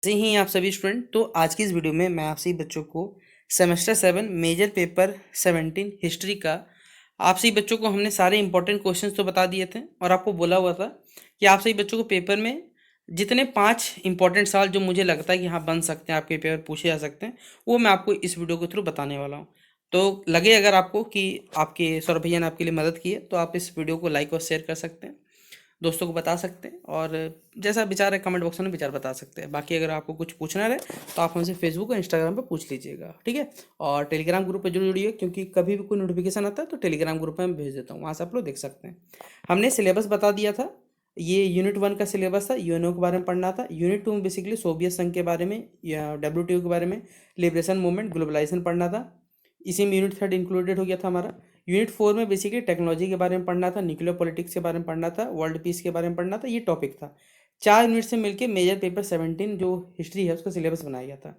जैसे ही आप सभी स्टूडेंट, तो आज की इस वीडियो में मैं आप सभी बच्चों को सेमेस्टर 7 मेजर पेपर 17 हिस्ट्री का आप सभी बच्चों को हमने सारे इंपॉर्टेंट क्वेश्चंस तो बता दिए थे और आपको बोला हुआ था कि आप सभी बच्चों को पेपर में जितने 5 इंपॉर्टेंट सवाल जो मुझे लगता है कि हाँ बन सकते हैं, आपके पेपर पूछे जा सकते हैं, वो मैं आपको इस वीडियो के थ्रू बताने वाला हूँ। तो लगे अगर आपको कि आपके सौरभ भैया ने आपके लिए मदद की है, तो आप इस वीडियो को लाइक और शेयर कर सकते हैं, दोस्तों को बता सकते हैं, और जैसा विचार है कमेंट बॉक्स में विचार बता सकते हैं। बाकी अगर आपको कुछ पूछना रहे तो आप हमसे फेसबुक और इंस्टाग्राम पे पूछ लीजिएगा, ठीक है। और टेलीग्राम ग्रुप पे जरूर जुड़िए, क्योंकि कभी भी कोई नोटिफिकेशन आता है तो टेलीग्राम ग्रुप में मैं भेज देता हूँ, वहाँ से आप लोग देख सकते हैं। हमने सिलेबस बता दिया था, ये यूनिट 1 का सिलेबस था, यूएनओ के बारे में पढ़ना था। यूनिट 2 में बेसिकली सोवियत संघ के बारे में या डब्ल्यूटीओ के बारे में, लिबरेशन मूवमेंट, ग्लोबलाइजेशन पढ़ना था। इसी में यूनिट 3 इंक्लूडेड हो गया था हमारा। यूनिट 4 में बेसिकली टेक्नोलॉजी के बारे में पढ़ना था, न्यूक्लियर पॉलिटिक्स के बारे में पढ़ना था, वर्ल्ड पीस के बारे में पढ़ना था, ये टॉपिक था। 4 यूनिट से मिलकर मेजर पेपर 17 जो हिस्ट्री है उसका सिलेबस बनाया गया था।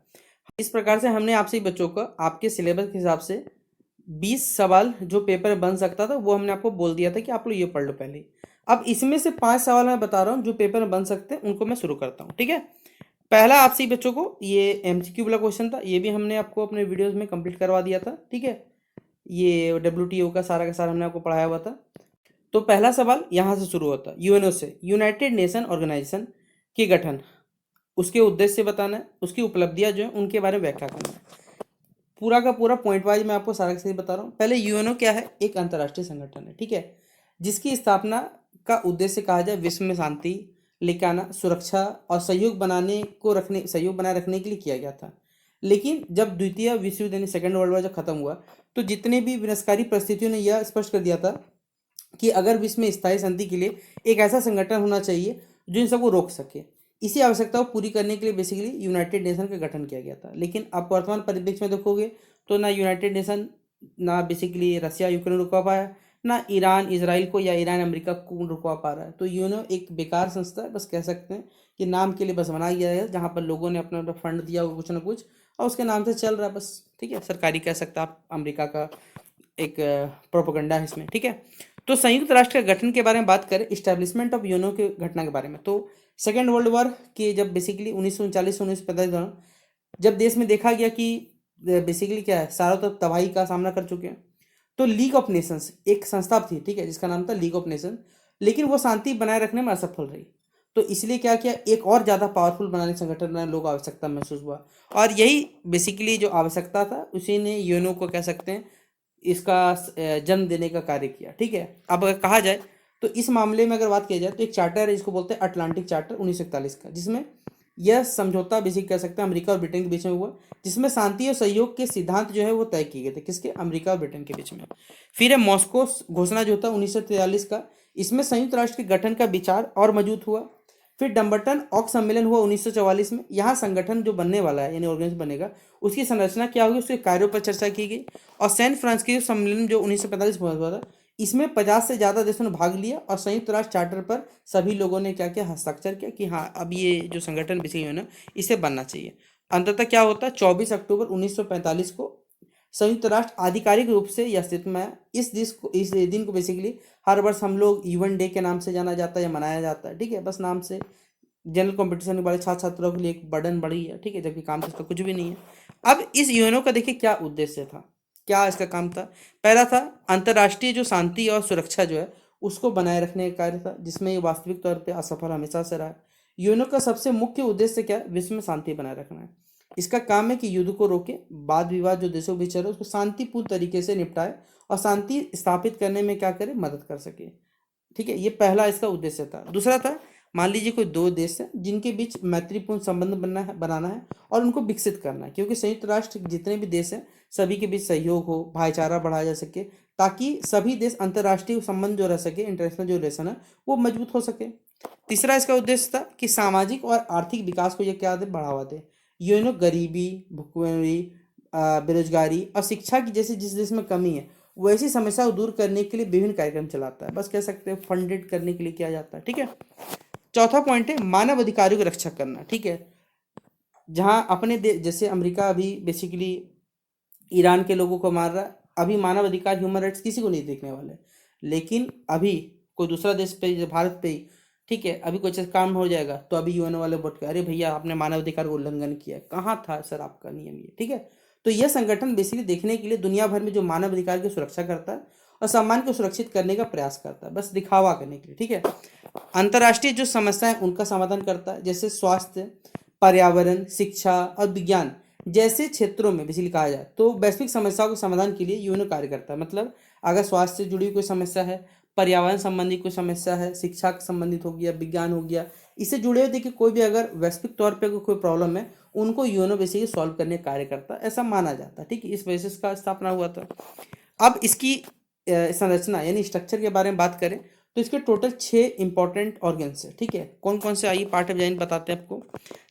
इस प्रकार से हमने आपसे बच्चों को आपके सिलेबस के हिसाब से 20 सवाल जो पेपर बन सकता था वो हमने आपको बोल दिया था कि आप लोग ये पढ़ लो पहले। अब इसमें से 5 सवाल मैं बता रहा हूँ जो पेपर में बन सकते हैं, उनको मैं शुरू करता हूँ, ठीक है। पहला आपसे ही बच्चों को ये एमसीक्यू वाला क्वेश्चन था, ये भी हमने आपको अपने वीडियोस में कंप्लीट करवा दिया था, ठीक है। ये डब्ल्यूटीओ का सारा हमने आपको पढ़ाया हुआ था। तो पहला सवाल यहाँ से शुरू होता है, यूएनओ से, यूनाइटेड नेशन ऑर्गेनाइजेशन के गठन, उसके उद्देश्य बताना है, उसकी उपलब्धियां जो है उनके बारे में व्याख्या करना है। पूरा का पूरा पॉइंट वाइज मैं आपको सारा सही बता रहा हूँ। पहले यूएनओ क्या है, एक अंतर्राष्ट्रीय संगठन है, ठीक है, जिसकी स्थापना का उद्देश्य कहा जाए विश्व में शांति लेके आना, सुरक्षा और सहयोग बनाए रखने के लिए किया गया था। लेकिन जब द्वितीय विश्व युद्ध यानी सेकेंड वर्ल्ड वॉर जब खत्म हुआ, तो जितने भी विनाशकारी परिस्थितियों ने यह स्पष्ट कर दिया था कि अगर विश्व में स्थायी शांति के लिए एक ऐसा संगठन होना चाहिए जो इन सबको रोक सके। इसी आवश्यकता को पूरी करने के लिए बेसिकली यूनाइटेड नेशन का गठन किया गया था। लेकिन आप वर्तमान परिप्रेक्ष्य में देखोगे तो ना यूनाइटेड नेशन, ना बेसिकली रसिया यूक्रेन रुकवा पाया, ना ईरान इसराइल को या ईरान अमेरिका को रुकवा पा रहा है। तो यूनो एक बेकार संस्था है, बस कह सकते हैं कि नाम के लिए बस बनाया गया है, जहाँ पर लोगों ने अपना फंड दिया हुआ कुछ ना कुछ और उसके नाम से चल रहा है बस, ठीक है। सरकारी कह सकता आप, अमेरिका का एक प्रोपोगंडा है इसमें, ठीक है। तो संयुक्त राष्ट्र के गठन के बारे में बात करें, इस्टेब्लिशमेंट ऑफ यूनो के घटना के बारे में, तो सेकेंड वर्ल्ड वॉर के जब बेसिकली 1939 से 1945 दौरान जब देश में देखा गया कि बेसिकली क्या है, सारों तरफ तबाही का सामना कर चुके हैं, तो लीग ऑफ नेशंस एक संस्था थी, ठीक है, जिसका नाम था लीग ऑफ नेशन, लेकिन वो शांति बनाए रखने में असफल रही। तो इसलिए क्या किया, एक और ज़्यादा पावरफुल बनाने संगठन बनाने लोग आवश्यकता महसूस हुआ, और यही बेसिकली जो आवश्यकता था उसी ने यूएनओ को कह सकते हैं इसका जन्म देने का कार्य किया, ठीक है। अब अगर कहा जाए तो इस मामले में अगर बात की जाए तो एक चार्टर है, इसको बोलते हैं अटलांटिक चार्टर 1941 का, जिसमें यह समझौता बेसिक कह सकते हैं अमेरिका और ब्रिटेन के बीच में हुआ, जिसमें शांति और सहयोग के सिद्धांत जो है वो तय किए गए थे, किसके, अमेरिका और ब्रिटेन के बीच में। फिर है मॉस्को घोषणा जो था 1943 का, इसमें संयुक्त राष्ट्र के गठन का विचार और मजबूत हुआ। फिर डम्बरटन ऑक सम्मेलन हुआ 1944 में, यहाँ संगठन जो बनने वाला है यानी ऑर्गेनाइजेशन बनेगा उसकी संरचना क्या होगी, उसके कार्यों पर चर्चा की गई। और सैन फ्रांसिस्को सम्मेलन जो 1945 में हुआ था, इसमें 50 से ज़्यादा देशों ने भाग लिया और संयुक्त राष्ट्र चार्टर पर सभी लोगों ने क्या किया, हस्ताक्षर किया कि हाँ अब ये जो संगठन बेसिकली है ना, इसे बनना चाहिए। अंततः क्या होता है, 24 अक्टूबर 1945 को संयुक्त राष्ट्र आधिकारिक रूप से यह अस्तित्व में आया। इस दिन को बेसिकली हर वर्ष हम लोग यूएन डे के नाम से जाना जाता है या मनाया जाता है, ठीक है, बस नाम से। जनरल कंपटीशन वाले छात्र छात्राओं के लिए एक बर्डन बढ़ी है, ठीक है, जबकि काम तो इसका कुछ भी नहीं है। अब इस यूएनओ का देखिए क्या उद्देश्य था, क्या इसका काम था। पहला था अंतर्राष्ट्रीय जो शांति और सुरक्षा जो है उसको बनाए रखने का कार्य था, जिसमें ये वास्तविक तौर पे असफल हमेशा से रहा है। यूएनओ का सबसे मुख्य उद्देश्य क्या है, विश्व में शांति बनाए रखना है। इसका काम है कि युद्ध को रोके, वाद विवाद जो देशों के बीच है उसको शांतिपूर्ण तरीके से निपटाए और शांति स्थापित करने में क्या करे, मदद कर सके, ठीक है। ये पहला इसका उद्देश्य था। दूसरा था, मान लीजिए कोई दो देश है जिनके बीच मैत्रीपूर्ण संबंध बनाना है और उनको विकसित करना है, क्योंकि संयुक्त राष्ट्र जितने भी देश हैं सभी के बीच सहयोग हो, भाईचारा बढ़ाया जा सके, ताकि सभी देश अंतर्राष्ट्रीय संबंध जो रह सके, इंटरनेशनल जो रिलेशन है वो मजबूत हो सके। तीसरा इसका उद्देश्य था कि सामाजिक और आर्थिक विकास को यह क्या दे, बढ़ावा दे। यूएनओ गरीबी, भुखमरी, बेरोजगारी और शिक्षा की जैसे जिस देश में कमी है वैसी समस्या को दूर करने के लिए विभिन्न कार्यक्रम चलाता है, बस कह सकते हैं फंडेड करने के लिए किया जाता है, ठीक है। चौथा पॉइंट है मानव अधिकारों की रक्षा करना, ठीक है। जहां अपने जैसे अमेरिका अभी बेसिकली ईरान के लोगों को मार रहा है, अभी मानव अधिकार ह्यूमन राइट्स किसी को नहीं देखने वाले, लेकिन अभी कोई दूसरा देश पे, भारत पे ठीक है, अभी कुछ काम हो जाएगा तो अभी यूएन वाले बोल के, अरे भैया आपने मानवाधिकार का उल्लंघन किया, कहाँ था सर आपका नियम ये, ठीक है। तो यह संगठन बेसिकली देखने के लिए दुनिया भर में जो मानवाधिकार की सुरक्षा करता है और सम्मान को सुरक्षित करने का प्रयास करता है, बस दिखावा करने के लिए, ठीक है। अंतर्राष्ट्रीय जो समस्या है उनका समाधान करता है, जैसे स्वास्थ्य, पर्यावरण, शिक्षा और विज्ञान जैसे क्षेत्रों में बेसिकली कहा जाए तो वैश्विक समस्याओं के समाधान के लिए यूएनओ कार्य करता है। मतलब अगर स्वास्थ्य से जुड़ी हुई कोई समस्या है, पर्यावरण संबंधी कोई समस्या है, शिक्षा से संबंधित हो गया, विज्ञान हो गया, इससे जुड़े हुए देखिए कोई भी अगर वैश्विक तौर पे कोई प्रॉब्लम है, उनको यूएनओ बेसिकली सॉल्व करने का कार्य करता है, ऐसा माना जाता है, ठीक है। इस वजह से इसका स्थापना हुआ था। अब इसकी संरचना यानी स्ट्रक्चर के बारे में बात करें तो इसके टोटल 6 इंपॉर्टेंट ऑर्गन्स है, ठीक है। कौन कौन से, आइए पार्ट ऑफ जाइन बताते हैं आपको।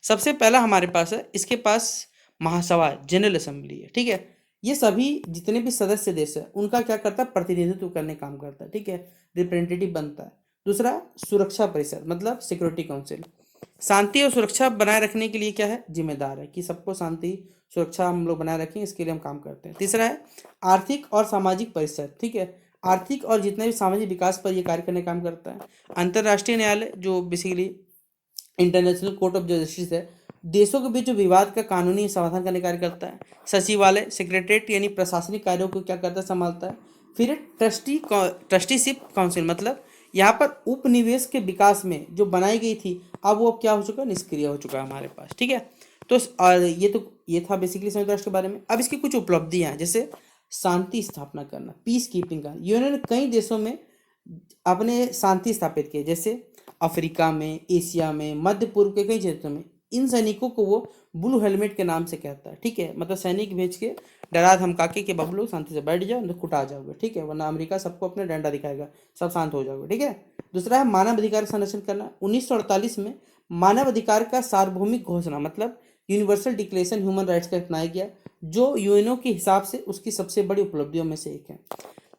सबसे पहला हमारे पास है, इसके पास महासभा जनरल असेंबली है, ठीक है। ये सभी जितने भी सदस्य देश है उनका क्या करता है, प्रतिनिधित्व करने काम करता है, ठीक है, रिप्रेजेंटेटिव बनता है। दूसरा सुरक्षा परिषद मतलब सिक्योरिटी काउंसिल, शांति और सुरक्षा बनाए रखने के लिए क्या है, जिम्मेदार है कि सबको शांति सुरक्षा हम लोग बनाए रखें, इसके लिए हम काम करते हैं। तीसरा है आर्थिक और सामाजिक परिषद, ठीक है, आर्थिक और जितने भी सामाजिक विकास पर यह कार्य करने का काम करता है। अंतर्राष्ट्रीय न्यायालय जो basically international court of justice है, देशों के बीच जो विवाद का कानूनी समाधान करने का कार्य करता है। सचिवालय सेक्रेटरीट यानी प्रशासनिक कार्यों को क्या करता है, संभालता है। फिर ट्रस्टीशिप काउंसिल मतलब यहाँ पर उपनिवेश के विकास में जो बनाई गई थी, अब वो क्या हो चुका है, निष्क्रिय हो चुका है हमारे पास, ठीक है। तो और ये था बेसिकली संयुक्त राष्ट्र के बारे में। अब इसकी कुछ उपलब्धियां हैं, जैसे शांति स्थापना करना, पीस कीपिंग का, यूएनओ ने कई देशों में अपने शांति स्थापित किए, जैसे अफ्रीका में, एशिया में, मध्य पूर्व के कई क्षेत्रों में। इन सैनिकों को वो ब्लू हेलमेट के नाम से कहता है, ठीक है, मतलब सैनिक भेज के डरा धमका के कि बबलू शांति से बैठ जाओ, नहीं कुटा जाओगे, ठीक है, वरना अमेरिका सबको अपने डंडा दिखाएगा, सब शांत हो जाओगे, ठीक है। दूसरा है मानव अधिकार संरक्षण करना। 1948 में मानव अधिकार का सार्वभौमिक घोषणा मतलब यूनिवर्सल डिक्लेरेशन ह्यूमन राइट्स का अपनाया गया, जो यूएनओ के हिसाब से उसकी सबसे बड़ी उपलब्धियों में से एक है।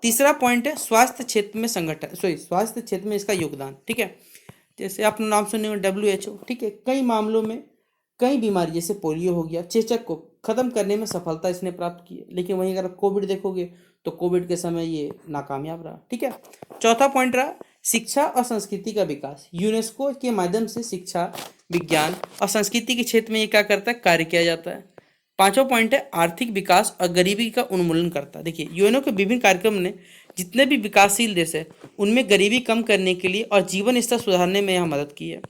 तीसरा पॉइंट है स्वास्थ्य क्षेत्र में संगठन, स्वास्थ्य क्षेत्र में इसका योगदान, ठीक है। जैसे आपने नाम सुने हो WHO, ठीक है, कई मामलों में कई बीमारी जैसे पोलियो हो गया, चेचक को खत्म करने में सफलता इसने प्राप्त की है। लेकिन वहीं अगर आप कोविड देखोगे तो कोविड के समय ये नाकामयाब रहा, ठीक है। चौथा पॉइंट रहा शिक्षा और संस्कृति का विकास। यूनेस्को के माध्यम से शिक्षा, विज्ञान और संस्कृति के क्षेत्र में ये क्या करता है, कार्य किया जाता है। पांचवा पॉइंट है आर्थिक विकास और गरीबी का उन्मूलन करता है। देखिए यूएनओ के विभिन्न कार्यक्रम ने जितने भी विकासशील देश है उनमें गरीबी कम करने के लिए और जीवन स्तर सुधारने में यह मदद की है।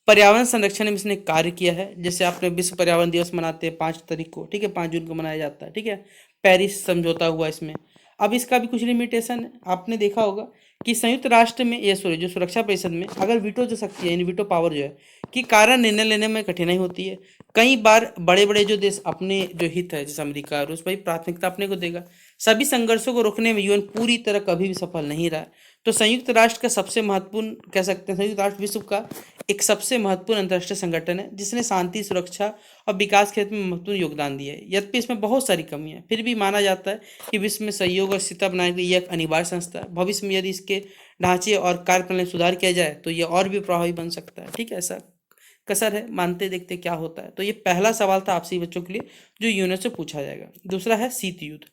पर्यावरण संरक्षण में इसने कार्य किया है, जैसे आपने विश्व पर्यावरण दिवस मनाते हैं 5 तारीख को, ठीक है, 5 जून को मनाया जाता है, ठीक है, पेरिस समझौता हुआ इसमें। अब इसका भी कुछ लिमिटेशन है, आपने देखा होगा कि संयुक्त राष्ट्र में ये जो सुरक्षा परिषद में अगर वीटो जो शक्ति है यानी वीटो पावर जो है कि कारण निर्णय लेने में कठिनाई होती है। कई बार बड़े बड़े जो देश अपने जो हित है जैसे अमेरिका रूस भाई प्राथमिकता अपने को देगा। सभी संघर्षों को रोकने में यूएन पूरी तरह कभी भी सफल नहीं रहा। तो संयुक्त राष्ट्र का सबसे महत्वपूर्ण कह सकते हैं, संयुक्त राष्ट्र विश्व का एक सबसे महत्वपूर्ण अंतर्राष्ट्रीय संगठन है जिसने शांति, सुरक्षा और विकास क्षेत्र में महत्वपूर्ण योगदान दिया है। यद्यपि इसमें बहुत सारी कमियां हैं, फिर भी माना जाता है कि विश्व में सहयोग और स्थिरता बनाने के लिए यह एक अनिवार्य संस्था है। भविष्य में यदि इसके ढांचे और कार्यप्रणाली में सुधार किया जाए तो यह और भी प्रभावी बन सकता है, ठीक है। ऐसा कसर है, मानते देखते क्या होता है। तो ये पहला सवाल था आपसी बच्चों के लिए जो यूएनओ से पूछा जाएगा। दूसरा है शीत युद्ध,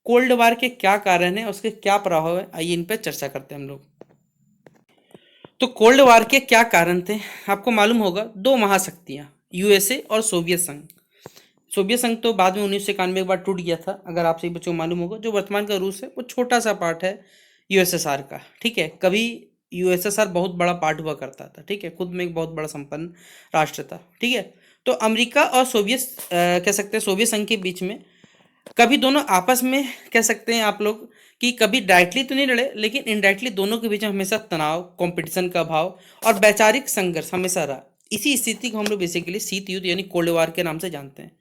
कोल्ड वार के क्या कारण है, उसके क्या प्रभाव है, आइए इन पर चर्चा करते हैं हम लोग। तो कोल्ड वार के क्या कारण थे, आपको मालूम होगा दो महाशक्तियां यूएसए और सोवियत संघ। सोवियत संघ तो बाद में 1991 के बाद टूट गया था, अगर आप सही बच्चों को मालूम होगा। जो वर्तमान का रूस है वो छोटा सा पार्ट है यूएसएसआर का, ठीक है। कभी यूएसएसआर बहुत बड़ा पार्ट हुआ करता था, ठीक है, खुद में एक बहुत बड़ा संपन्न राष्ट्र था, ठीक है। तो अमेरिका और सोवियत कह सकते हैं सोवियत संघ के बीच में कभी दोनों आपस में कह सकते हैं आप लोग कि कभी डायरेक्टली तो नहीं लड़े, लेकिन इनडायरेक्टली दोनों के बीच में हमेशा तनाव, कंपटीशन का भाव और वैचारिक संघर्ष हमेशा रहा। इसी स्थिति को हम लोग बेसिकली शीत युद्ध यानी कोल्ड वार के नाम से जानते हैं।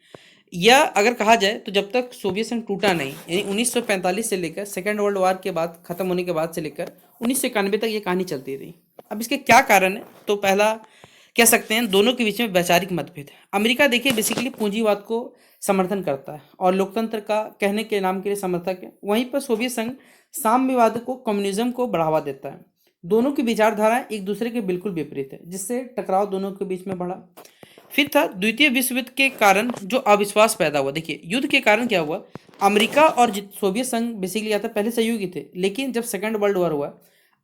या अगर कहा जाए तो जब तक सोवियत संघ टूटा नहीं, यानी 1945 से लेकर सेकेंड वर्ल्ड वार के बाद खत्म होने के बाद से लेकर 1991 तक ये कहानी चलती रही। अब इसके क्या कारण है, तो पहला कह सकते हैं दोनों के बीच में वैचारिक मतभेद है। अमेरिका देखिए बेसिकली पूंजीवाद को समर्थन करता है और लोकतंत्र का कहने के नाम के लिए समर्थक है। वहीं पर सोवियत संघ साम्यवाद को, कम्युनिज्म को बढ़ावा देता है। दोनों की विचारधारा एक दूसरे के बिल्कुल विपरीत है, जिससे टकराव दोनों के बीच में बढ़ा। फिर था द्वितीय विश्व युद्ध के कारण जो अविश्वास पैदा हुआ। देखिए युद्ध के कारण क्या हुआ, अमेरिका और सोवियत संघ बेसिकली आता पहले सहयोगी थे, लेकिन जब सेकंड वर्ल्ड वॉर हुआ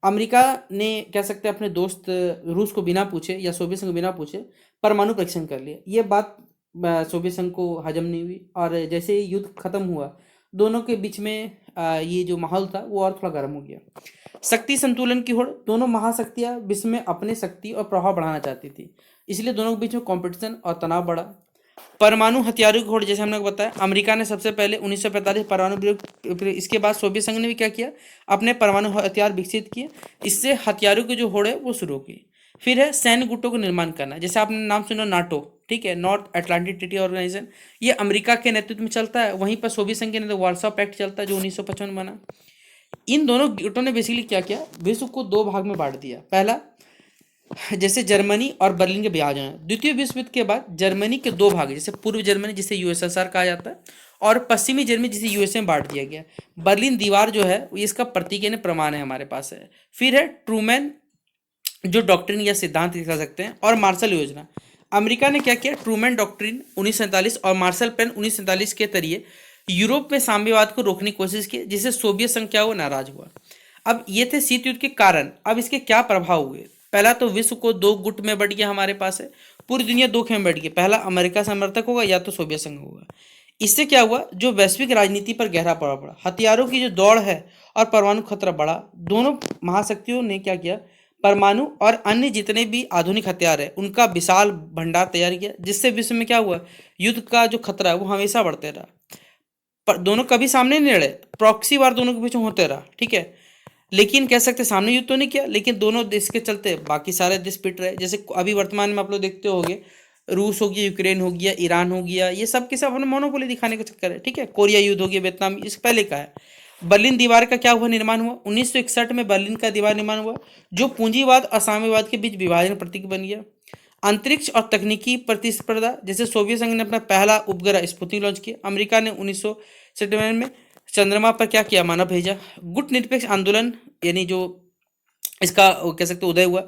अमेरिका ने कह सकते हैं अपने दोस्त रूस को बिना पूछे या सोवियत संघ को बिना पूछे परमाणु परीक्षण कर लिया। ये बात सोवियत संघ को हजम नहीं हुई और जैसे ही युद्ध खत्म हुआ दोनों के बीच में ये जो माहौल था वो और थोड़ा गर्म हो गया। शक्ति संतुलन की होड़, दोनों महाशक्तियां विश्व में अपने शक्ति और प्रभाव बढ़ाना चाहती थी, इसलिए दोनों के बीच में कंपटीशन और तनाव बढ़ा। परमाणु हथियारों की होड़, जैसे हमने बताया अमेरिका ने सबसे पहले 1945 परमाणु प्रयोग, फिर इसके बाद सोवियत संघ ने भी क्या किया, अपने परमाणु हथियार विकसित किए। इससे हथियारों की जो होड़ है वो शुरू की। फिर है सैन्य गुटों का निर्माण करना, जैसे आपने नाम सुना नाटो, ठीक है, नॉर्थ अटलांटिक ट्रीटी ऑर्गेनाइजेशन, ये अमेरिका के नेतृत्व में चलता है। वहीं पर सोवियत संघ के नेतृत्व वार्सा पैक्ट चलता है जो 1955 में बना। इन दोनों गुटों ने बेसिकली क्या किया, विश्व को दो भाग में बांट दिया। पहला जैसे जर्मनी और बर्लिन के विभाजन है। द्वितीय विश्व युद्ध के बाद जर्मनी के दो भाग, जैसे पूर्व जर्मनी जिसे यूएसएसआर कहा जाता है और पश्चिमी जर्मनी जिसे यूएसए में बांट दिया गया। बर्लिन दीवार जो है ये इसका प्रतीक यानी प्रमाण है हमारे पास है। फिर है ट्रूमैन जो डॉक्ट्रिन या सिद्धांत कह सकते हैं, और मार्शल योजना। अमेरिका ने क्या किया, ट्रूमैन डॉक्ट्रिन 1947 और मार्शल प्लान 1947 के जरिए यूरोप में साम्यवाद को रोकने की कोशिश की, जिससे सोवियत संघ क्या हुआ, नाराज हुआ। अब ये थे शीत युद्ध के कारण। अब इसके क्या प्रभाव हुए। पहला तो विश्व को दो गुट में बढ़ गया हमारे पास है, पूरी दुनिया दो खेमे में बढ़ गई। पहला अमेरिका समर्थक होगा या तो सोवियत संघ होगा। इससे क्या हुआ, जो वैश्विक राजनीति पर गहरा प्रभाव पड़ा, हथियारों की जो दौड़ है और परमाणु खतरा बढ़ा। दोनों महाशक्तियों ने क्या किया, परमाणु और अन्य जितने भी आधुनिक हथियार है उनका विशाल भंडार तैयार किया, जिससे विश्व में क्या हुआ, युद्ध का जो खतरा है वो हमेशा बढ़ते रहा। पर दोनों कभी सामने नहीं लड़े, प्रॉक्सी वार दोनों के बीच में होते रहा, ठीक है। लेकिन कह सकते सामने युद्ध तो नहीं किया, लेकिन दोनों देश के चलते बाकी सारे देश पिट रहे। जैसे अभी वर्तमान में आप लोग देखते होंगे, रूस हो गया, यूक्रेन हो गया, ईरान हो गया, ये सब के सब अपने मोनोपोली दिखाने का चक्कर है, ठीक है। कोरिया युद्ध हो गया, वियतनाम, इस पहले का है। बर्लिन दीवार का क्या हुआ, निर्माण हुआ 1961 में। बर्लिन का दीवार निर्माण हुआ जो पूंजीवाद और साम्यवाद के बीच विभाजन प्रतीक बन गया। अंतरिक्ष और तकनीकी प्रतिस्पर्धा, जैसे सोवियत संघ ने अपना पहला उपग्रह स्पुतनिक लॉन्च किया। अमेरिका ने 1997 में चंद्रमा पर क्या किया, मानव भेजा। गुट निरपेक्ष आंदोलन यानी जो इसका कह सकते उदय हुआ।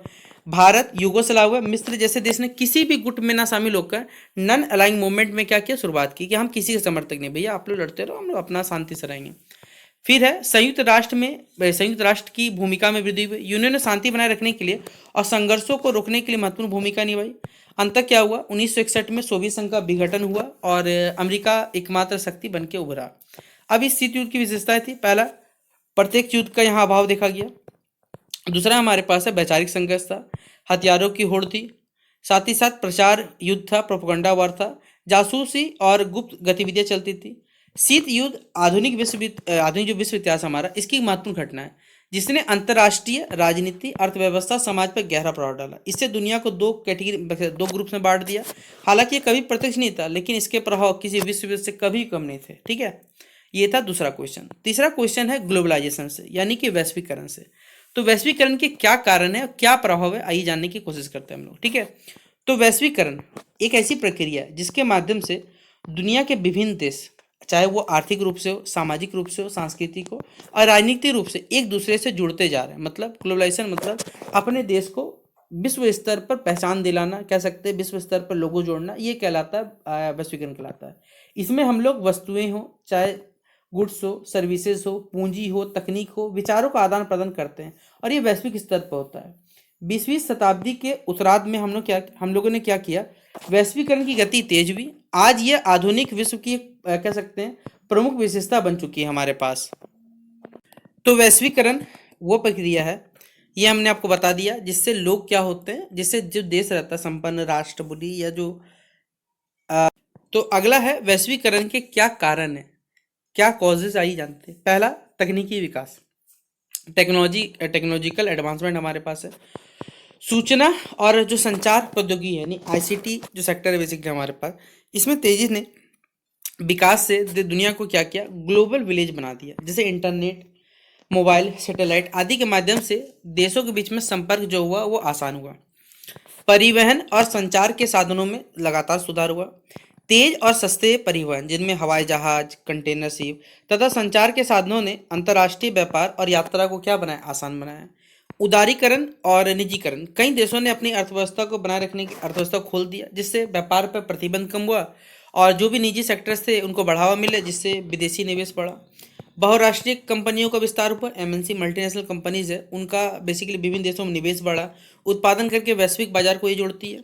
भारत, युगोस्लाविया, मिस्र जैसे देश ने किसी भी गुट में ना शामिल होकर नन अलाइंग मूवमेंट में क्या किया, शुरुआत की कि हम किसी के समर्थक नहीं, भैया आप लोग लड़ते रहो, हम लोग अपना शांति से रहेंगे। फिर है संयुक्त राष्ट्र की भूमिका में वृद्धि हुई। यूनियन ने शांति बनाए रखने के लिए और संघर्षों को रोकने के लिए महत्वपूर्ण भूमिका निभाई। अंत क्या हुआ, 1961 में सोवियत संघ का विघटन हुआ और अमेरिका एकमात्र शक्ति बन के उभरा। अब इस शीत युद्ध की विशेषताएं थी, पहला प्रत्येक युद्ध का यहाँ अभाव देखा गया। दूसरा हमारे पास है वैचारिक संघर्ष था, हथियारों की होड़ थी, साथ ही साथ प्रचार युद्ध था, प्रोपेगेंडा वार था, जासूसी और गुप्त गतिविधियां चलती थी। शीत युद्ध आधुनिक जो विश्व इतिहास हमारा, इसकी महत्वपूर्ण घटना है जिसने अंतर्राष्ट्रीय राजनीति, अर्थव्यवस्था, समाज पर गहरा प्रभाव डाला। इससे दुनिया को दो कैटेगरी, दो ग्रुप्स में बांट दिया। हालांकि ये कभी प्रत्यक्ष नहीं था, लेकिन इसके प्रभाव किसी विश्व युद्ध से कभी कम नहीं थे, ठीक है। ये था दूसरा क्वेश्चन। तीसरा क्वेश्चन है ग्लोबलाइजेशन से, यानी कि वैश्वीकरण से। तो वैश्वीकरण के क्या कारण है और क्या प्रभाव है, आइए जानने की कोशिश करते हैं हम लोग, ठीक है। तो वैश्वीकरण एक ऐसी प्रक्रिया है जिसके माध्यम से दुनिया के विभिन्न देश, चाहे वो आर्थिक रूप से हो, सामाजिक रूप से हो, सांस्कृतिक हो और राजनीतिक रूप से एक दूसरे से जुड़ते जा रहे हैं। मतलब ग्लोबलाइजेशन मतलब अपने देश को विश्व स्तर पर पहचान दिलाना, कह सकते हैं विश्व स्तर पर लोगों जोड़ना, ये कहलाता है वैश्वीकरण कहलाता है। इसमें हम लोग वस्तुएं हो, चाहे गुड्स हो, सर्विसेज हो, पूंजी हो, तकनीक हो, विचारों का आदान प्रदान करते हैं और ये वैश्विक स्तर पर होता है। 20वीं शताब्दी के उत्तरार्ध में हम लोगों ने क्या किया, वैश्वीकरण की गति तेज हुई। आज ये आधुनिक विश्व की कह सकते हैं प्रमुख विशेषता बन चुकी है हमारे पास। तो वैश्वीकरण वो प्रक्रिया है, ये हमने आपको बता दिया, जिससे लोग क्या होते हैं, जिससे जो देश रहता है संपन्न राष्ट्र बोली या जो तो अगला है वैश्वीकरण के क्या कारण है, क्या कॉजेज आई जानते हैं। पहला तकनीकी विकास, टेक्नोलॉजिकल एडवांसमेंट हमारे पास है। सूचना और जो संचार प्रौद्योगिकी यानी आईसीटी जो सेक्टर है बेसिकली हमारे पास, इसमें तेजी ने विकास से दुनिया को क्या किया, ग्लोबल विलेज बना दिया। जैसे इंटरनेट, मोबाइल, सैटेलाइट आदि के माध्यम से देशों के बीच में संपर्क जो हुआ वो आसान हुआ। परिवहन और संचार के साधनों में लगातार सुधार हुआ। तेज और सस्ते परिवहन जिनमें हवाई जहाज, कंटेनर शिप तथा संचार के साधनों ने अंतर्राष्ट्रीय व्यापार और यात्रा को क्या बनाया, आसान बनाया। उदारीकरण और निजीकरण, कई देशों ने अपनी अर्थव्यवस्था को बनाए रखने की अर्थव्यवस्था को खोल दिया, जिससे व्यापार पर प्रतिबंध कम हुआ और जो भी निजी सेक्टर्स थे उनको बढ़ावा मिले, जिससे विदेशी निवेश बढ़ा। बहुराष्ट्रीय कंपनियों का विस्तार हुआ, एमएनसी मल्टीनेशनल कंपनीज है उनका बेसिकली विभिन्न देशों में निवेश बढ़ा, उत्पादन करके वैश्विक बाजार को ये जोड़ती है।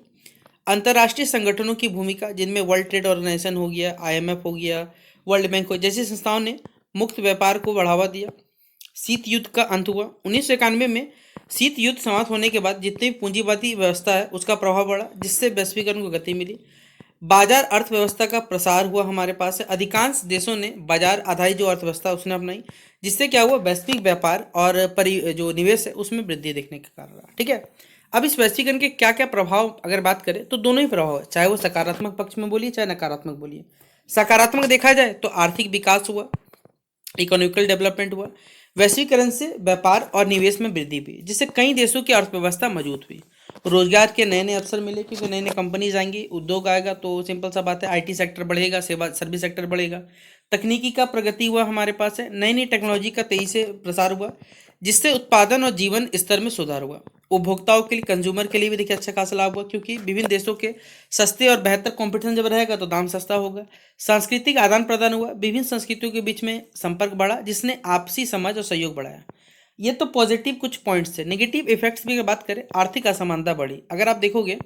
अंतर्राष्ट्रीय संगठनों की भूमिका, जिनमें वर्ल्ड ट्रेड ऑर्गेनाइजेशन हो गया, आईएमएफ हो गया, वर्ल्ड बैंक हो, जैसी संस्थाओं ने मुक्त व्यापार को बढ़ावा दिया। शीत युद्ध का अंत हुआ 1991 में। शीत युद्ध समाप्त होने के बाद जितनी भी पूंजीवादी व्यवस्था है उसका प्रभाव बढ़ा, जिससे वैश्वीकरण को गति मिली। बाजार अर्थव्यवस्था का प्रसार हुआ, हमारे पास है अधिकांश देशों ने बाजार आधारित जो अर्थव्यवस्था उसने अपनाई, जिससे क्या हुआ, वैश्विक व्यापार और जो निवेश है उसमें वृद्धि देखने का कारण रहा। ठीक है, अब इस वैश्वीकरण के क्या क्या प्रभाव अगर बात करें तो दोनों ही प्रभाव है, चाहे वो सकारात्मक पक्ष में बोलिए चाहे नकारात्मक बोलिए। सकारात्मक देखा जाए तो आर्थिक विकास हुआ, इकोनॉमिकल डेवलपमेंट हुआ, वैश्वीकरण से व्यापार और निवेश में वृद्धि हुई, जिससे कई देशों की अर्थव्यवस्था मजबूत हुई, रोजगार के नए नए अवसर मिले, क्योंकि नई नई कंपनीज आएंगी, उद्योग आएगा तो सिंपल सा बात है आईटी सेक्टर बढ़ेगा, सेवा सर्विस सेक्टर बढ़ेगा, तकनीकी का प्रगति हुआ, हमारे पास है नई नई टेक्नोलॉजी का तेजी से प्रसार हुआ, जिससे उत्पादन और जीवन स्तर में सुधार हुआ। उपभोक्ताओं के लिए, कंज्यूमर के लिए भी देखिए अच्छा खासा लाभ हुआ, क्योंकि विभिन्न देशों के सस्ते और बेहतर कंपटीशन जब रहेगा तो दाम सस्ता होगा। सांस्कृतिक आदान प्रदान हुआ, विभिन्न संस्कृतियों के बीच में संपर्क बढ़ा, जिसने आपसी समझ और सहयोग बढ़ाया। ये तो पॉजिटिव कुछ पॉइंट्स है। नेगेटिव इफेक्ट्स भी अगर बात करें, आर्थिक असमानता बढ़ी। अगर आप देखोगे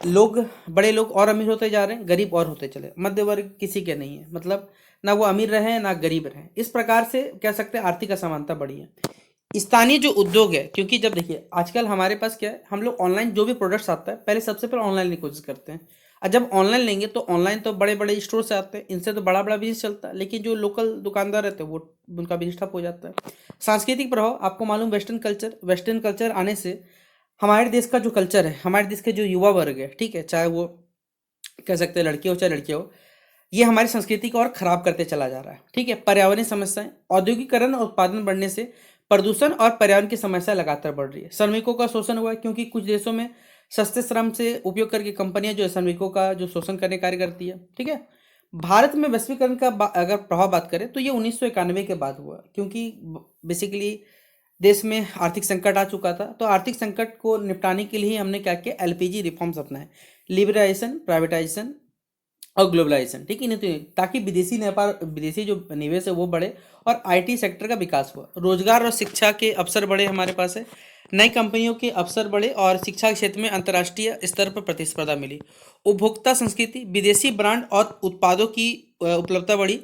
लोग, बड़े लोग और अमीर होते जा रहे हैं, गरीब और होते चले, मध्य वर्ग किसी के नहीं है, मतलब ना वो अमीर रहे ना गरीब रहे, इस प्रकार से कह सकते हैं आर्थिक असमानता बढ़ी है। स्थानीय जो उद्योग है, क्योंकि जब देखिए आजकल हमारे पास क्या है, हम लोग ऑनलाइन जो भी प्रोडक्ट्स आता है पहले सबसे पहले ऑनलाइन की कोशिश करते हैं, और जब ऑनलाइन लेंगे तो ऑनलाइन तो बड़े बड़े स्टोर से आते हैं, इनसे तो बड़ा बड़ा बिजनेस चलता है, लेकिन जो लोकल दुकानदार रहते हैं वो उनका बिजनेस ठप हो जाता है। सांस्कृतिक प्रभाव, आपको मालूम, वेस्टर्न कल्चर आने से हमारे देश का जो कल्चर है, हमारे देश के जो युवा वर्ग है, ठीक है, चाहे वो कह सकते हैं लड़के हो चाहे लड़कियां हो, ये हमारी संस्कृति को और खराब करते चला जा रहा है। ठीक है, पर्यावरणीय समस्याएं, औद्योगिकरण और उत्पादन बढ़ने से प्रदूषण और पर्यावरण की समस्या लगातार बढ़ रही है। श्रमिकों का शोषण हुआ है, क्योंकि कुछ देशों में सस्ते श्रम से उपयोग करके कंपनियां जो है श्रमिकों का जो शोषण करने कार्य करती है। ठीक है, भारत में वैश्वीकरण का अगर प्रभाव बात करें तो ये 1991 के बाद हुआ, क्योंकि बेसिकली देश में आर्थिक संकट आ चुका था, तो आर्थिक संकट को निपटाने के लिए हमने क्या किया, एलपीजी रिफॉर्म्स अपनाए, लिबरलाइजेशन, प्राइवेटाइजेशन और ग्लोबलाइजेशन। ठीक है, नहीं तो ताकि विदेशी व्यापार, विदेशी जो निवेश है वो बढ़े और आईटी सेक्टर का विकास हुआ, रोजगार और शिक्षा के अवसर बढ़े, हमारे पास है नई कंपनियों के अवसर बढ़े और शिक्षा के क्षेत्र में अंतर्राष्ट्रीय स्तर पर प्रतिस्पर्धा मिली। उपभोक्ता संस्कृति, विदेशी ब्रांड और उत्पादों की उपलब्धता बढ़ी,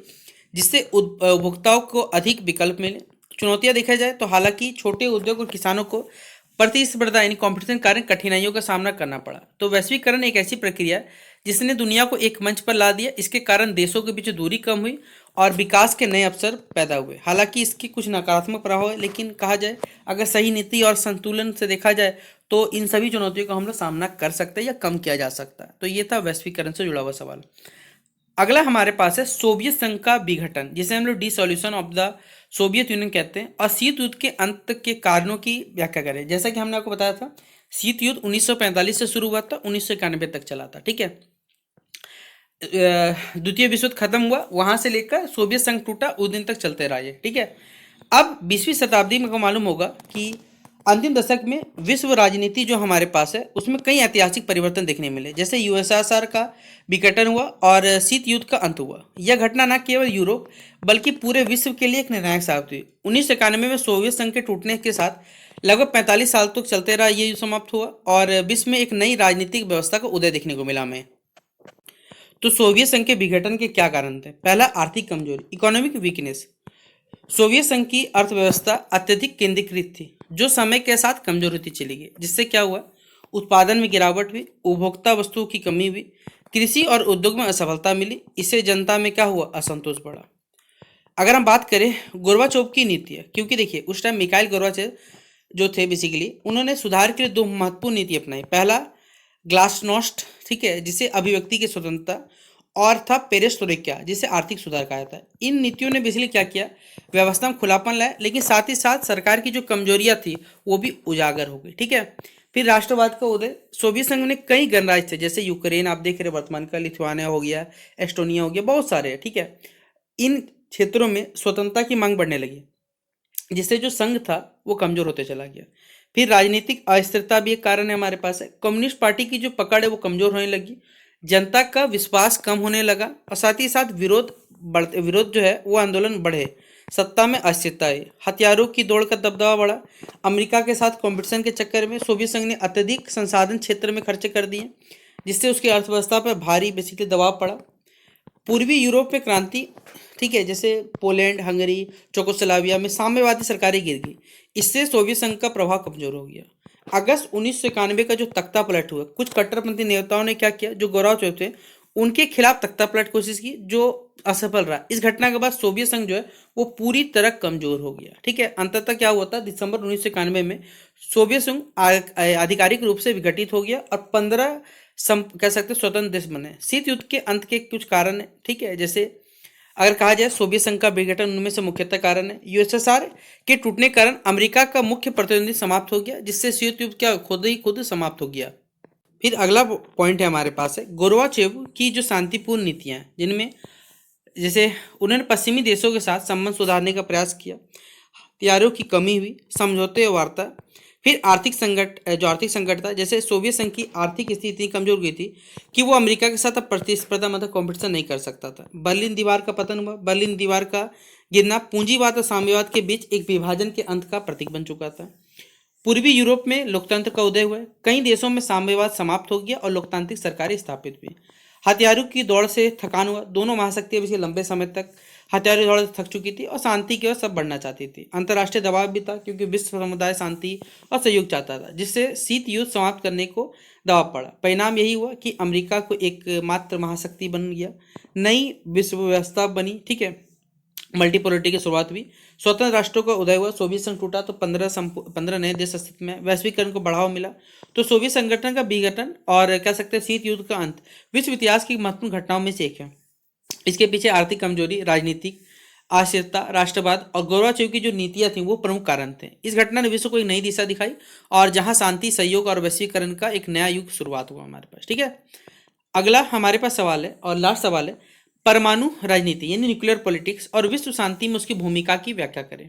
जिससे उपभोक्ताओं को अधिक विकल्प मिले। चुनौतियां देखा जाए तो हालांकि छोटे उद्योग और किसानों को प्रतिस्पर्धा यानी कॉम्पिटिशन के कारण कठिनाइयों का सामना करना पड़ा। तो वैश्वीकरण एक ऐसी प्रक्रिया है जिसने दुनिया को एक मंच पर ला दिया। इसके कारण देशों के बीच दूरी कम हुई और विकास के नए अवसर पैदा हुए। हालांकि इसकी कुछ नकारात्मक प्रभाव है, लेकिन कहा जाए अगर सही नीति और संतुलन से देखा जाए तो इन सभी चुनौतियों का हम लोग सामना कर सकते हैं या कम किया जा सकता है। तो ये था वैश्वीकरण से जुड़ा हुआ सवाल। अगला हमारे पास है सोवियत संघ का विघटन, जिसे हम लोग dissolution of the Soviet union कहते हैं, और शीत युद्ध के अंत के कारणों की व्याख्या करें। जैसा कि हमने आपको बताया था, शीत युद्ध 1945 से शुरू हुआ था, 1991 तक चला था। ठीक है, द्वितीय विश्व युद्ध खत्म हुआ, वहां से लेकर सोवियत संघ टूटा, उस दिन तक चलते रहा ये। ठीक है, अब 20वीं शताब्दी में को मालूम होगा कि अंतिम दशक में विश्व राजनीति जो हमारे पास है उसमें कई ऐतिहासिक परिवर्तन देखने मिले, जैसे यूएसएसआर का विघटन हुआ और शीत युद्ध का अंत हुआ। यह घटना न केवल यूरोप बल्कि पूरे विश्व के लिए एक निर्णायक साबित हुई। 1991 में सोवियत संघ के टूटने के साथ लगभग 45 साल तक चलते रहा ये युद्ध समाप्त हुआ और विश्व में एक नई राजनीतिक व्यवस्था का उदय देखने को मिला हमें। तो सोवियत संघ के विघटन के क्या कारण थे? पहला, आर्थिक कमजोरी, इकोनॉमिक वीकनेस। सोवियत संघ की अर्थव्यवस्था अत्यधिक केंद्रीकृत थी, जो समय के साथ कमजोर होती चली गई, जिससे क्या हुआ, उत्पादन में गिरावट हुई, उपभोक्ता वस्तुओं की कमी हुई, कृषि और उद्योग में असफलता मिली। इससे जनता में क्या हुआ, असंतोष बढ़ा। अगर हम बात करें गोर्बाचोव की नीति है, क्योंकि देखिए उस टाइम मिखाइल गोर्बाचोव जो थे बेसिकली उन्होंने सुधार के लिए दो महत्वपूर्ण नीति अपनाई। पहला ग्लासनोस्ट, ठीक है, जिसे अभिव्यक्ति की स्वतंत्रता, और था पेरेस्ट्रोइका, जिसे आर्थिक सुधार कहा जाता है। इन नीतियों ने बेसिकली क्या किया, व्यवस्था में खुलापन लाया, लेकिन साथ ही साथ सरकार की जो कमजोरियां थी वो भी उजागर हो गई। ठीक है, फिर राष्ट्रवाद का उदय। सोवियत संघ में कई गणराज्य थे, जैसे यूक्रेन आप देख रहे हैं वर्तमान का, लिथुआनिया हो गया, एस्टोनिया हो गया, बहुत सारे हैं। ठीक है, इन क्षेत्रों में स्वतंत्रता की मांग बढ़ने लगी, जिससे जो संघ था वो कमजोर होते चला गया। फिर राजनीतिक अस्थिरता भी एक कारण है हमारे पास है। कम्युनिस्ट पार्टी की जो पकड़ है वो कमजोर होने लगी, जनता का विश्वास कम होने लगा और साथ ही साथ विरोध जो है वो आंदोलन बढ़े, सत्ता में अस्थिरता आई, हथियारों की दौड़ का दबदबा बढ़ा, अमेरिका के साथ कंपटीशन के चक्कर में सोवियत संघ ने अत्यधिक संसाधन क्षेत्र में खर्च कर दिए, जिससे उसकी अर्थव्यवस्था पर भारी बेसिकली दबाव पड़ा। पूर्वी यूरोप में क्रांति, ठीक है, जैसे पोलैंड, हंगरी, चेकोस्लोवाकिया में साम्यवादी सरकारें गिर गई, इससे सोवियत संघ का प्रभाव कमजोर हो गया। अगस्त 1991 का जो तख्ता पलट हुआ, कुछ कट्टरपंथी नेताओं ने क्या किया, जो गोराचेव थे उनके खिलाफ तख्ता पलट कोशिश की, जो असफल रहा। इस घटना के बाद सोवियत संघ जो है वो पूरी तरह कमजोर हो गया, ठीक है। अंततः क्या हुआ था, दिसंबर 1991 में सोवियत संघ आधिकारिक रूप से विघटित हो गया और 15 कह सकते हैं स्वतंत्र देश बने। शीत युद्ध के अंत के कुछ कारण है, ठीक है, जैसे अगर कहा जाए सोवियत संघ का विघटन, उनमें से मुख्यतः कारण है यूएसएसआर के टूटने के कारण अमेरिका का मुख्य प्रतिद्वंदी समाप्त हो गया, जिससे शीत युद्ध क्या खुद ही खुद समाप्त हो गया। फिर अगला पॉइंट है हमारे पास है गोरबाचेव की जो शांतिपूर्ण नीतियां हैं, जिनमें जैसे उन्होंने पश्चिमी देशों के साथ संबंध सुधारने का प्रयास किया, हथियारों की कमी हुई, समझौते और वार्ता। फिर आर्थिक संकट था, जैसे सोवियत संघ की आर्थिक स्थिति इतनी कमजोर गई थी कि वो अमेरिका के साथ अब प्रतिस्पर्धा मतलब कॉम्पिटिशन नहीं कर सकता था। बर्लिन दीवार का पतन हुआ, बर्लिन दीवार का गिरना पूंजीवाद और साम्यवाद के बीच एक विभाजन के अंत का प्रतीक बन चुका था। पूर्वी यूरोप में लोकतंत्र का उदय हुआ, कई देशों में साम्यवाद समाप्त हो गया और लोकतांत्रिक सरकारें स्थापित हुई। हथियारों की दौड़ से थकान हुआ, दोनों महाशक्तियां पिछले लंबे समय तक हथियारों दौड़ से थक चुकी थी और शांति की ओर सब बढ़ना चाहती थी। अंतर्राष्ट्रीय दबाव भी था, क्योंकि विश्व समुदाय शांति और सहयोग चाहता था, जिससे शीत युद्ध समाप्त करने को दबाव पड़ा। परिणाम यही हुआ कि अमेरिका को एकमात्र महाशक्ति बन गया, नई विश्व व्यवस्था बनी, ठीक है, मल्टीपोलरिटी की शुरुआत हुई, स्वतंत्र राष्ट्रों का उदय हुआ, सोवियत संघ टूटा तो 15 नए देश अस्तित्व में, वैश्वीकरण को बढ़ावा मिला, तो सोवियत संगठन का विघटन और कह सकते हैं शीत युद्ध का अंत विश्व इतिहास की महत्वपूर्ण घटनाओं में से एक है। इसके पीछे आर्थिक कमजोरी, राजनीतिक अस्थिरता, राष्ट्रवाद और गोरबाचेव की जो नीतियां थी वो प्रमुख कारण थे। इस घटना ने विश्व को एक नई दिशा दिखाई और जहां शांति, सहयोग और वैश्वीकरण का एक नया युग शुरुआत हुआ हमारे पास, ठीक है। अगला हमारे पास सवाल है और लास्ट सवाल है, परमाणु राजनीति यानी न्यूक्लियर पॉलिटिक्स और विश्व शांति में उसकी भूमिका की व्याख्या करें।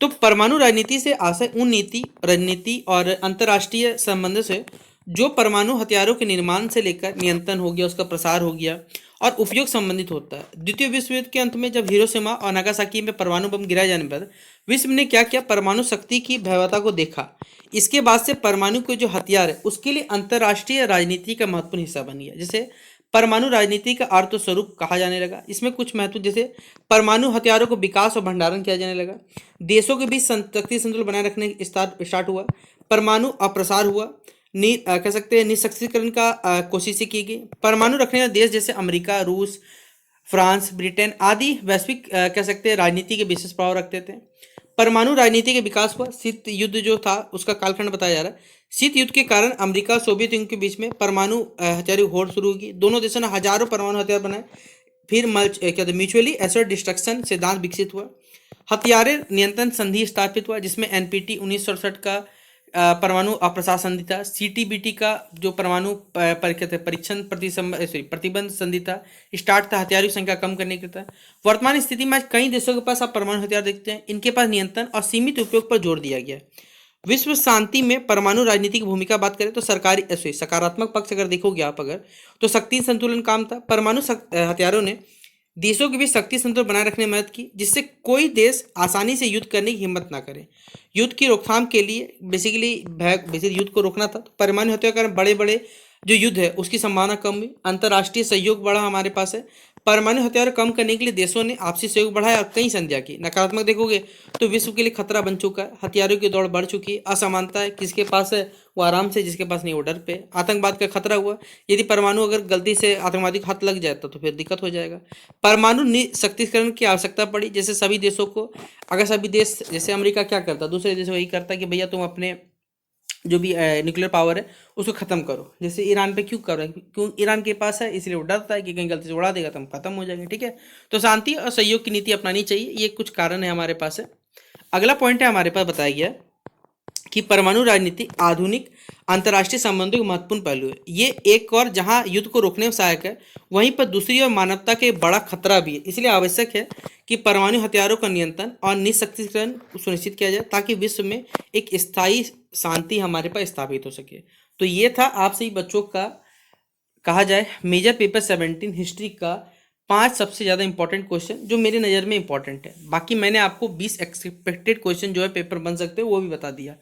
तो परमाणु राजनीति से आशय उन नीति, रणनीति और अंतर्राष्ट्रीय संबंध से जो परमाणु हथियारों के निर्माण से लेकर नियंत्रण हो गया, उसका प्रसार हो गया और उपयोग संबंधित होता है। द्वितीय विश्व युद्ध के अंत में जब हिरोशिमा और नागासाकी में परमाणु बम गिराए जाने पर विश्व ने क्या किया, परमाणु शक्ति की भयावहता को देखा। इसके बाद से परमाणु के जो हथियार है उसके लिए अंतर्राष्ट्रीय राजनीति का महत्वपूर्ण हिस्सा बन गया। जैसे परमाणु राजनीति का अर्थ स्वरूप कहा जाने लगा, इसमें कुछ महत्व, जैसे परमाणु हथियारों को विकास और भंडारण किया जाने लगा, देशों के बीच शक्ति संतुलन बनाए रखने स्टार्ट हुआ, परमाणु अप्रसार हुआ, कह सकते हैं निशस्त्रीकरण का कोशिशें की गई। परमाणु रखने वाले देश जैसे अमेरिका, रूस, फ्रांस, ब्रिटेन आदि वैश्विक कह सकते हैं राजनीति के विशेष प्रभाव रखते थे। परमाणु राजनीति के विकास हुआ, शीत युद्ध जो था उसका कालखंड बताया जा रहा है। शीत युद्ध के कारण अमेरिका और सोवियत यूनियन के बीच में परमाणु हथियारों की होड़ शुरू होगी, दोनों देशों ने हजारों परमाणु हथियार बनाए। फिर क्या म्यूचुअली एश्योर्ड डिस्ट्रक्शन सिद्धांत विकसित हुआ, हथियार नियंत्रण संधि स्थापित हुआ, जिसमें एनपीटी 1967 का परमाणु अप्रसार संधि था, सीटीबीटी का जो परमाणु परीक्षण प्रतिबंध संधि था, स्टार्ट था, हथियारों की संख्या कम करने के था। वर्तमान स्थिति में आज कई देशों के पास आप परमाणु हथियार देखते हैं, इनके पास नियंत्रण और सीमित उपयोग पर जोर दिया गया है। विश्व शांति में परमाणु राजनीति की भूमिका बात करें तो सकारात्मक पक्ष अगर देखोगे आप अगर, तो शक्ति संतुलन काम था। परमाणु हथियारों ने देशों के बीच शक्ति संतुलन बनाए रखने में मदद की, जिससे कोई देश आसानी से युद्ध करने की हिम्मत ना करे। युद्ध की रोकथाम के लिए बेसिकली युद्ध को रोकना था, तो परमाणु हथियार के कारण बड़े बड़े जो युद्ध है उसकी संभावना कम हुई। अंतर्राष्ट्रीय सहयोग बढ़ा हमारे पास है, परमाणु हथियार कम करने के लिए देशों ने आपसी सहयोग बढ़ाया और कई संधियां की। नकारात्मक देखोगे तो विश्व के लिए खतरा बन चुका है, हथियारों की दौड़ बढ़ चुकी है, असमानता है, किसके पास है वो आराम से, जिसके पास नहीं वो डर पे। आतंकवाद का खतरा हुआ, यदि परमाणु अगर गलती से आतंकवादी को हाथ लग जाए तो फिर दिक्कत हो जाएगा। परमाणु निशक्तिकरण की आवश्यकता पड़ी, जैसे सभी देशों को, अगर सभी देश, जैसे अमेरिका क्या करता, दूसरे देश वही करता कि भैया तुम अपने जो भी न्यूक्लियर पावर है उसको खत्म करो। जैसे ईरान पे क्यों कर रहे हैं, क्यों ईरान के पास है, इसलिए वो डरता है कि कहीं गलती से उड़ा देगा तो हम खत्म हो जाएंगे, ठीक है। तो शांति और सहयोग की नीति अपनानी चाहिए, ये कुछ कारण है हमारे पास है। अगला पॉइंट है हमारे पास बताया गया कि परमाणु राजनीति आधुनिक अंतर्राष्ट्रीय संबंधों के महत्वपूर्ण पहलू है। ये एक और जहां युद्ध को रोकने में सहायक है, वहीं पर दूसरी ओर मानवता के बड़ा खतरा भी है। इसलिए आवश्यक है कि परमाणु हथियारों का नियंत्रण और निशस्त्रीकरण सुनिश्चित किया जाए, ताकि विश्व में एक स्थायी शांति हमारे पास स्थापित हो सके। तो ये था आपसे बच्चों का कहा जाए मेजर पेपर 17 हिस्ट्री का 5 सबसे ज़्यादा इंपॉर्टेंट क्वेश्चन जो मेरे नज़र में इंपॉर्टेंट है। बाकी मैंने आपको 20 एक्सपेक्टेड क्वेश्चन जो है पेपर बन सकते हैं वो भी बता दिया।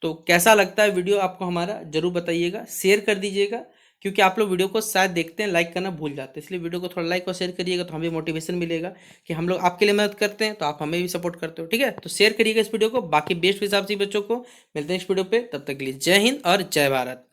तो कैसा लगता है वीडियो आपको हमारा, जरूर बताइएगा, शेयर कर दीजिएगा, क्योंकि आप लोग वीडियो को शायद देखते हैं, लाइक करना भूल जाते हैं, इसलिए वीडियो को थोड़ा लाइक और शेयर करिएगा तो हमें मोटिवेशन मिलेगा कि हम लोग आपके लिए मदद करते हैं तो आप हमें भी सपोर्ट करते हो। ठीक है, तो शेयर करिएगा इस वीडियो को। बाकी बेस्ट के हिसाब से बच्चों को मिलते हैं इस वीडियो पे, तब तक के लिए जय हिंद और जय भारत।